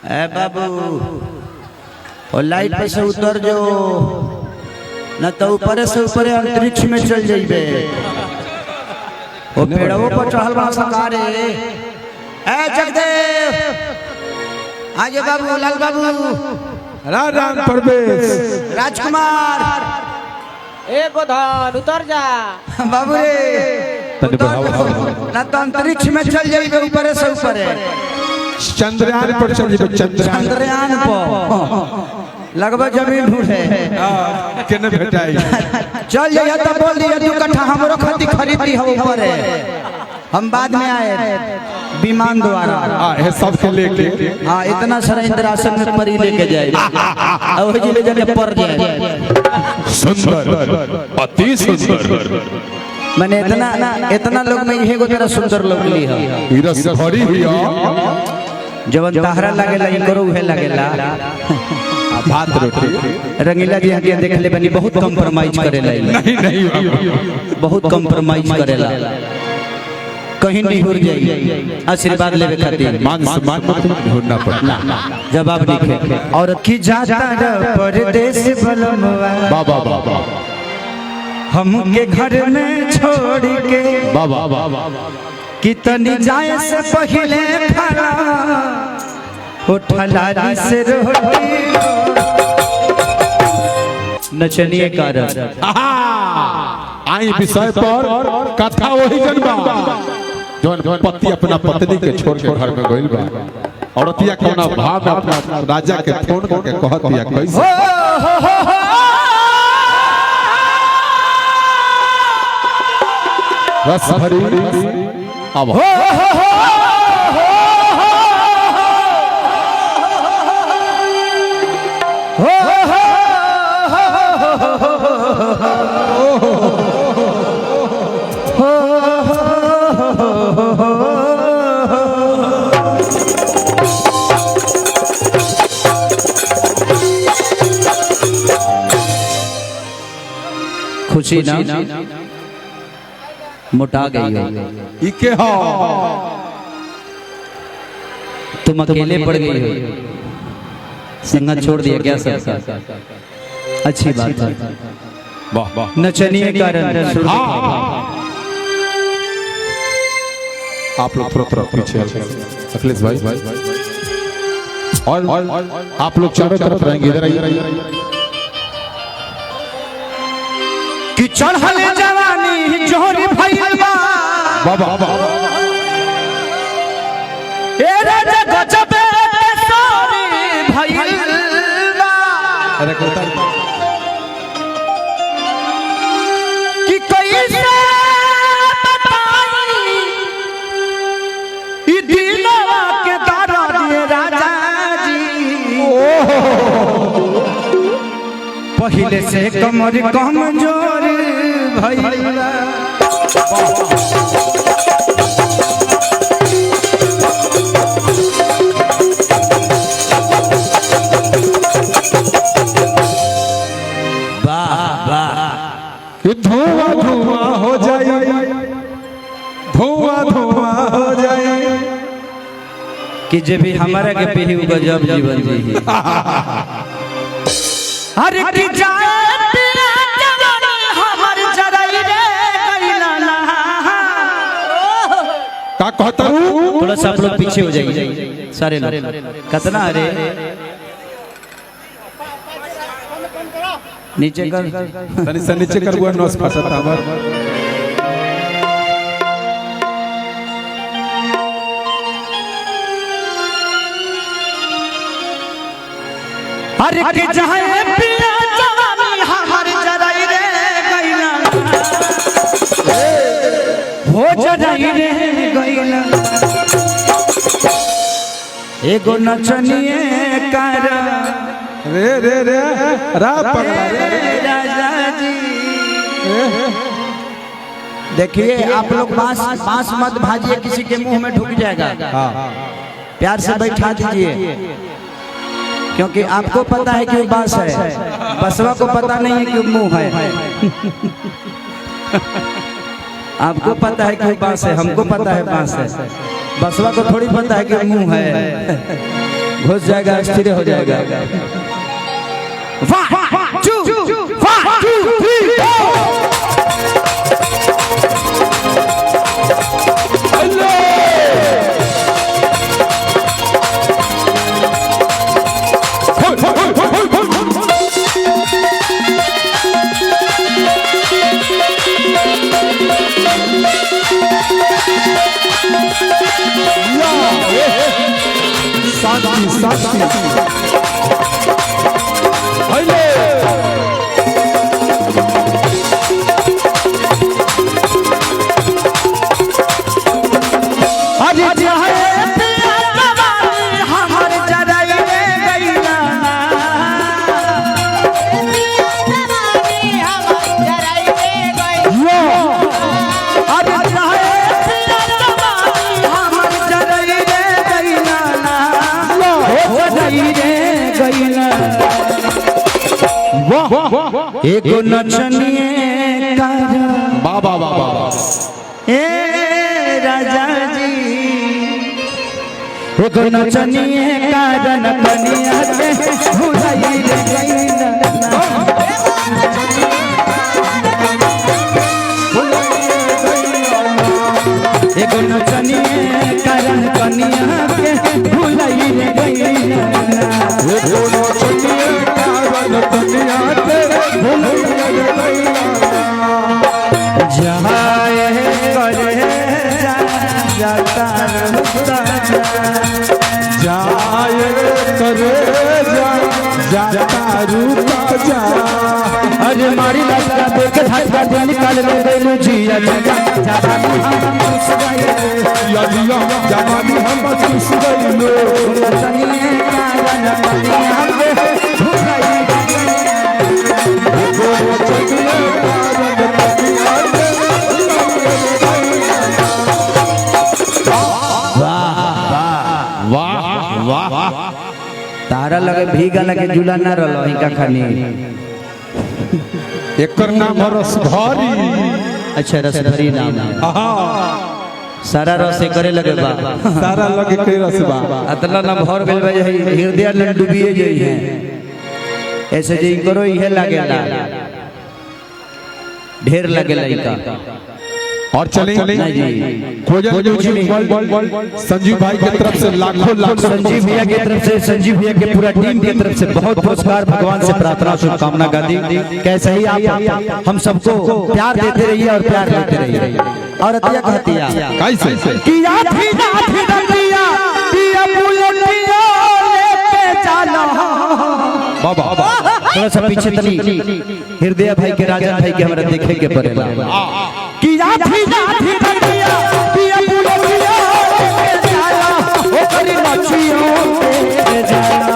ए बाबू और लाइट पे से उतर जो न तो ऊपर से ऊपर अंतरिक्ष में चल जाइबे। वो पेड़ों पर चढ़ल बा सरकार ए जगदेव आजे बाबू लाल बाबू राम राम परवेश राजकुमार ए गोधान उतर जा बाबू रे ना तो अंतरिक्ष में चल जाइबे ऊपर से ऊपर चंद्रयान पर चल जाइबे चंद्रयान पर लगभग जमीन ढूंढे केने भेटाई चल जाइए तो बोल दिए 2 कट्ठा हमरो खातिर खरीदी हो ऊपर हम बाद में आए विमान द्वारा है सबके लेके हाँ इतना सारा इंद्रासन में परी लेके जाए और जिले जाके पर जाए सुंदर अति सुंदर मैंने इतना लोग में यही को तेरा सुंदर लोग ली है रस भरी हुई जवन ताहरा लागेला इकरो उहे लागेला भात रोटी रंगीला जी आगे देख ले बनी बहुत कंप्रोमाइज करेला नहीं नहीं बहुत कंप्रोमाइज करेला कहीं नहीं हो जाए आशीर्वाद लेवे खातिर मान सम्मान ढूंढना पड़ता जवाब लिखे और की जाता परदेश बलमवा बाबा बाबा हमके घर में छोड़ के बाबा कितनी जाए से पहले खाना उठला से रोटी नचनिए कारण आई विषय पर कथा वही जनबा जौन पति अपना पत्नी के छोड़ के घर में गइल बा औरतिया कोना भाव में अपना राजा के फोन करके कहत दिया कैसे रस भरी अब खुशी ना मोटा गई हो इके हो तुम अकेले पड़ गई हो संगत छोड़ दिया क्या सब अच्छी बात है वाह वाह नचनिए कारण आप लोग थोड़ा पीछे अखिलेश भाई और आप लोग चारों तरफ रहेंगे इधर आइए कि चढ़ल जवानी जोरी भइल बा बाबा ए राजा गजबे सोरी भइल बा अरे कोता कि कैसे बताई ई दिलवा के दर्द राजा जी पहले से कमर कमजोर भइला धुआं धुआं हो जाए धुआं धुआं हो जाए कि जे भी हमारा के पीही गजब जीवन जी अरे कि जाए तेरा जवानी हमर जराई रे गइला ना का कहता हूं थोड़ा सा आप लोग पीछे हो जाइए सारे लोग कितना अरे नीचे कर तनी से नीचे कर बुआ नस फसत हमर अरे कि जाए पिया जवानी हमर जराई रे गइला हो जराई रे गइला एगो नचनिए कर रे रे रे रा राजा जी देखिए आप लोग बांस मत भाजिए किसी के मुंह में ढुक जाएगा प्यार से बैठा दीजिए क्योंकि आपको पता है कि बांस है बसवा को पता नहीं है कि मुंह है आपको पता है कि बांस है हमको पता है बांस है बसवा को थोड़ी पता है कि मुंह है घुस जाएगा, स्थिर हो जाएगा। 1 2 3 एक नचनिए का बाबा बाबा ए राजा जी, एक नचनिए कारण कनिया के भुलाई रे गईना। एक नचनिए कारण कनिया के भुलाई रे गईना। एक नचनिए कारण कनिया के भुलाई रे गईना। जाए करे जाता जाए करे जाता रूपा जा। अरे मारी लड़का देख धक्का दे निकाल ले गइलो जिया जवानी हम खुश गइलो, यादिया जवानी हम खुश गइलो। नचनिए कारण कनिया के भुलाई रे तारा लगे भीगा लगे झूला ना रलो इनका खानी। एकर नाम रसभरी। अच्छा रसभरी नाम सारा रस करे लगे बा, सारा लगे के रसबा अतला ना भर गेल बा हृदय न डूबिए जई है। ऐसे जे करो इहे लागेला ढेर लगेला इनका। और चले संजीव भाई की तरफ से लाखों लाख संजीव भैया की तरफ से, संजीव भैया के पूरा टीम की तरफ से बहुत पुरस्कार, भगवान से प्रार्थना शुभकामना गादी। कैसे ही आप हम सबको प्यार देते रहिए और प्यार लेते रहिए। और अतिया कहती है कैसे कि आधी आधी डंडिया पिया बुलंदिया लेके जाना। बाबा थोड़ा सा पीछे तनी हृदय भाई के, राजा भाई के हमरा देखे के पड़ेला कि आधी आधी डंडिया पिया बुलंदिया लेके जाना। ओ करी मछियों पे जाना।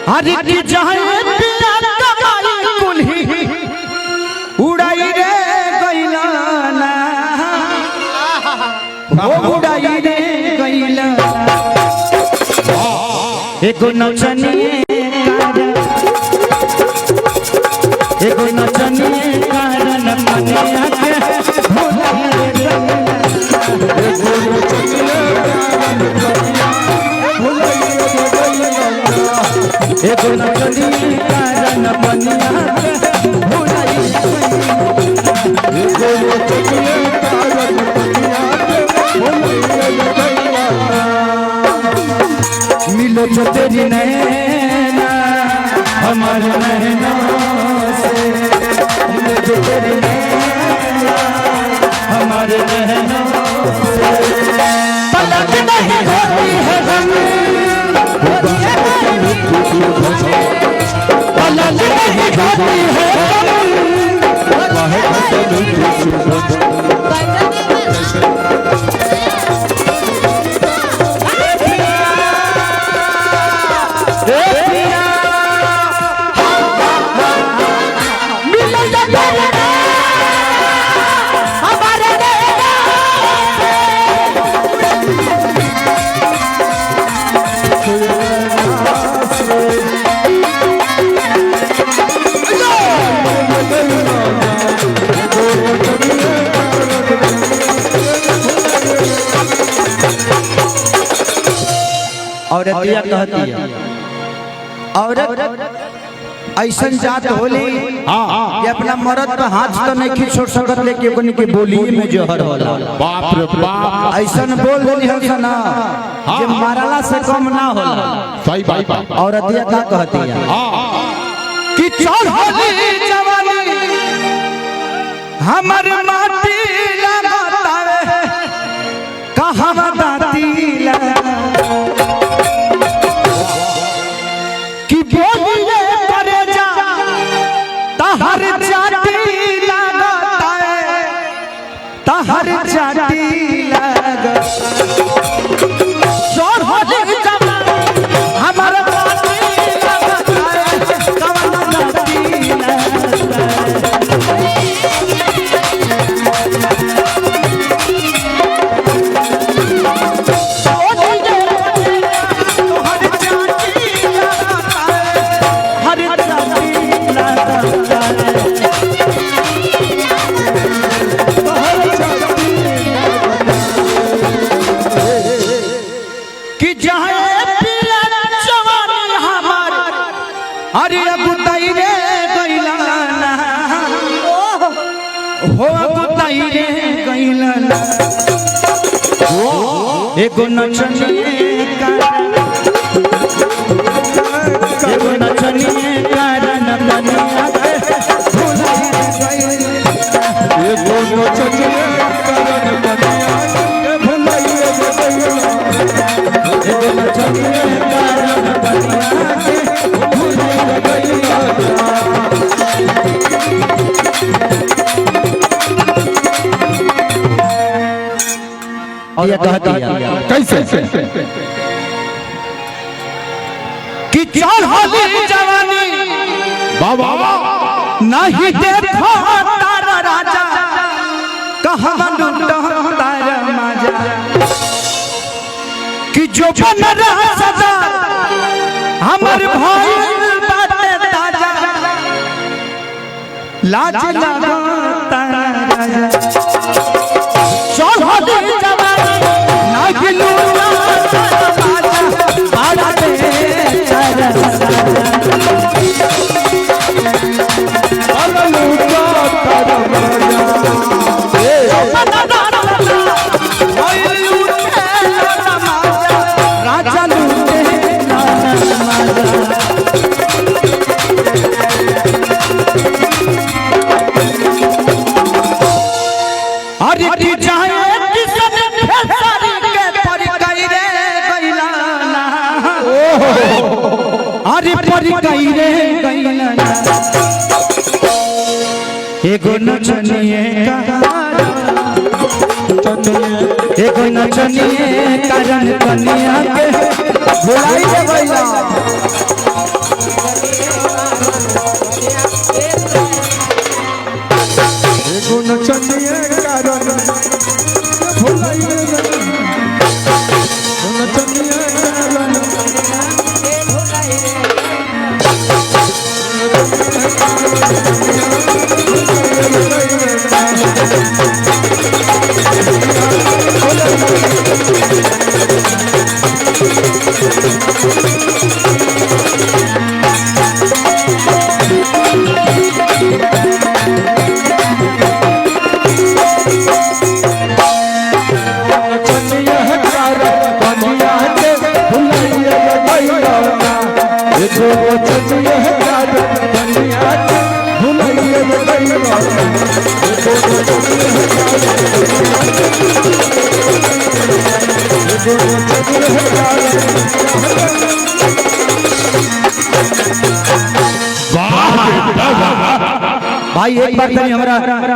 हरी की जहां पिया कमाई कुल्ही उड़ाई रे गइला ना, वो उड़ाई रे गइला। एको नचनिए कारण, एको नचनिए कारण मनिया के भुलाई रे गइला। एको नचनिए कारण मनिया के भुलाई रे गइला। मिलो जो तेरी नैना हमारे नैना से होती है औरतिया कहती है औरत ऐसा जात होली कि अपना मर्द पे हाथ तो नहीं छोड़ सकत लेके ओकनी के बोली में जहर होला। बाप रे बाप ऐसा बोल देली हम ना जे मारला से कम ना होला। सही बात। औरतिया का कहती है कि चल होली जवानी हमर माटी लगातावे कहवा दाती लगा हर जाती लगता है हर जाती लग शोर हो हमारे एगो नचनिए कारण बनिया और ये कहती है कैसे कि चल होली जवानी बाबा नहीं देखो तारा राजा कहवा लूटो तारा माजा कि जो बन रहा सजा हमर भाई बातें ताजा लाज लगा तारा राजा चल होली जवानी नहीं लूटो तारा एगो नचनिए कारण कनिया के बुलाई दे भैया एगो नचनिए कारण बुलाई दे नचनिए कारण आई एक बार तनी हमरा